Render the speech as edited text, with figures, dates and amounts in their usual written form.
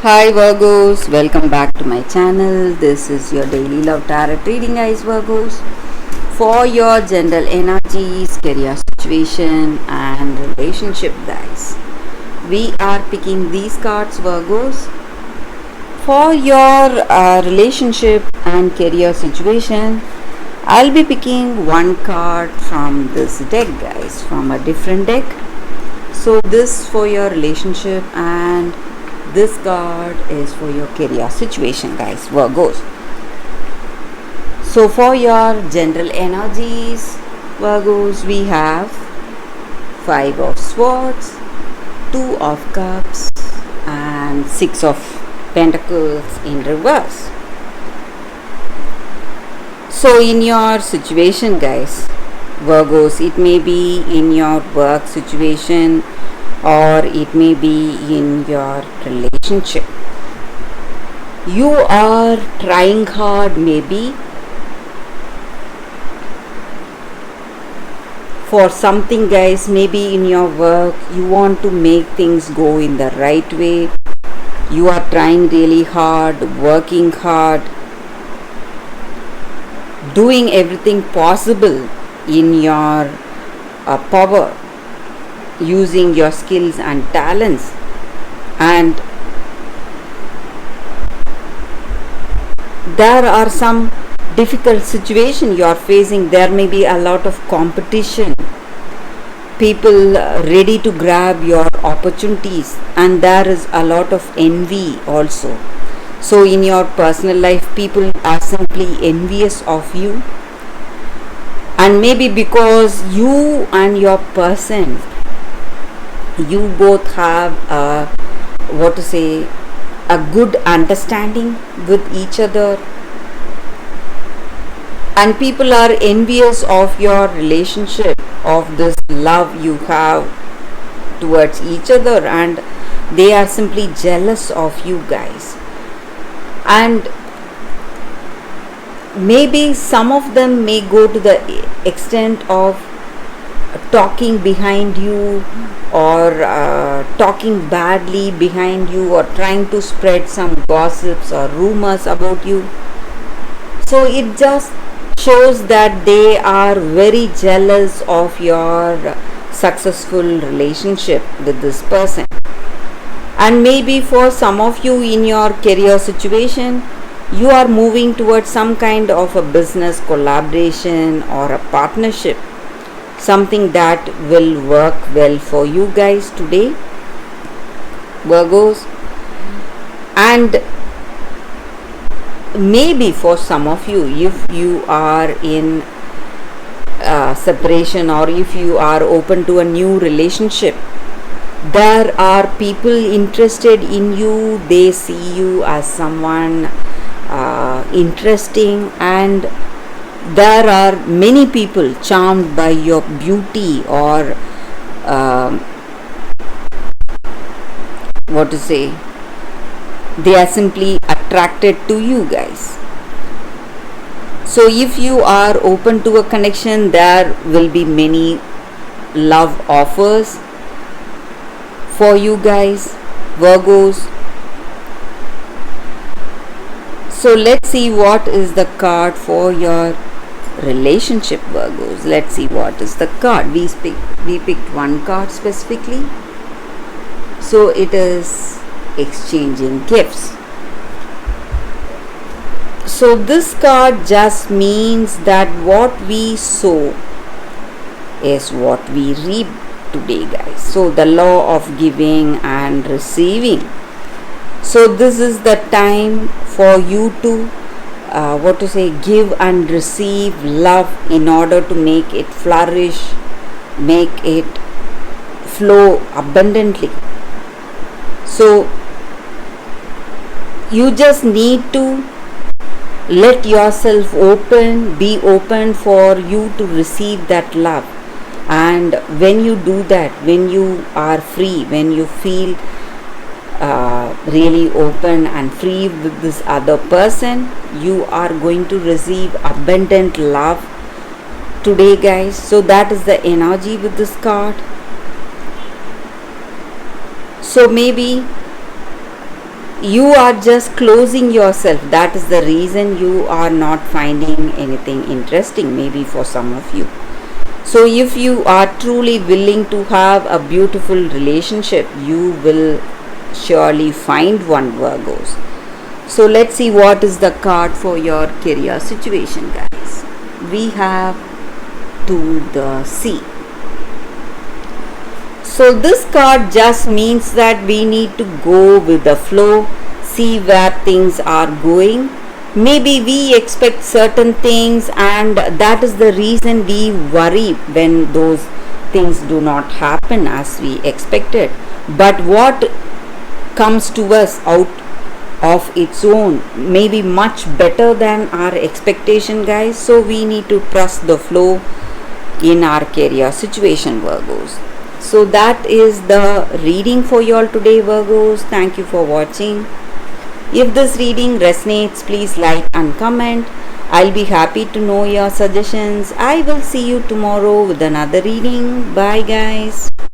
Hi Virgos, welcome back to my channel. This is your daily love tarot reading, guys. Virgos, for your general energies, career situation, and relationship, guys. We are picking these cards, Virgos. For your relationship and career situation, I'll be picking one card from this deck, guys, from a different deck. So, this for your relationship, and this card is for your career situation, guys, Virgos. So for your general energies, Virgos, we have 5 of Swords, 2 of Cups, and 6 of Pentacles in reverse. So in your situation, guys, Virgos, it may be in your work situation or it may be in your relationship. You are trying hard, maybe for something, guys. Maybe in your work you want to make things go in the right way. You are trying really hard, working hard, doing everything possible in your power, using your skills and talents, and there are some difficult situations you are facing. There may be a lot of competition, people ready to grab your opportunities, and there is a lot of envy also. So in your personal life, people are simply envious of you, and maybe because you and your person, you both have a good understanding with each other, and people are envious of your relationship, of this love you have towards each other, and they are simply jealous of you guys. And maybe some of them may go to the extent of talking behind you, or talking badly behind you, or trying to spread some gossips or rumors about you. So it just shows that they are very jealous of your successful relationship with this person. And maybe for some of you in your career situation, you are moving towards some kind of a business collaboration or a partnership, something that will work well for you guys today, Virgos. And maybe for some of you, if you are in separation, or if you are open to a new relationship, there are people interested in you. They see you as someone interesting, and there are many people charmed by your beauty, or they are simply attracted to you guys. So if you are open to a connection, there will be many love offers for you guys, Virgos. So let's see what is the card for your relationship, Virgos. Let's see what is the card. We picked one card specifically. So it is exchanging gifts. So this card just means that what we sow is what we reap today, guys. So the law of giving and receiving. So this is the time for you to give and receive love in order to make it flourish, make it flow abundantly. So you just need to let yourself be open for you to receive that love. And when you do that, when you are free, when you feel really open and free with this other person, you are going to receive abundant love today, guys. So that is the energy with this card. So maybe you are just closing yourself. That is the reason you are not finding anything interesting, maybe for some of you. So if you are truly willing to have a beautiful relationship, you will surely find one, Virgos. So let's see what is the card for your career situation, guys. We have to the sea. So this card just means that we need to go with the flow, see where things are going. Maybe we expect certain things, and that is the reason we worry when those things do not happen as we expected. But what comes to us out of its own may be much better than our expectation, guys. So we need to trust the flow in our career situation, Virgos. So that is the reading for you all today, Virgos. Thank you for watching. If this reading resonates, please like and comment. I'll be happy to know your suggestions. I will see you tomorrow with another reading. Bye, guys.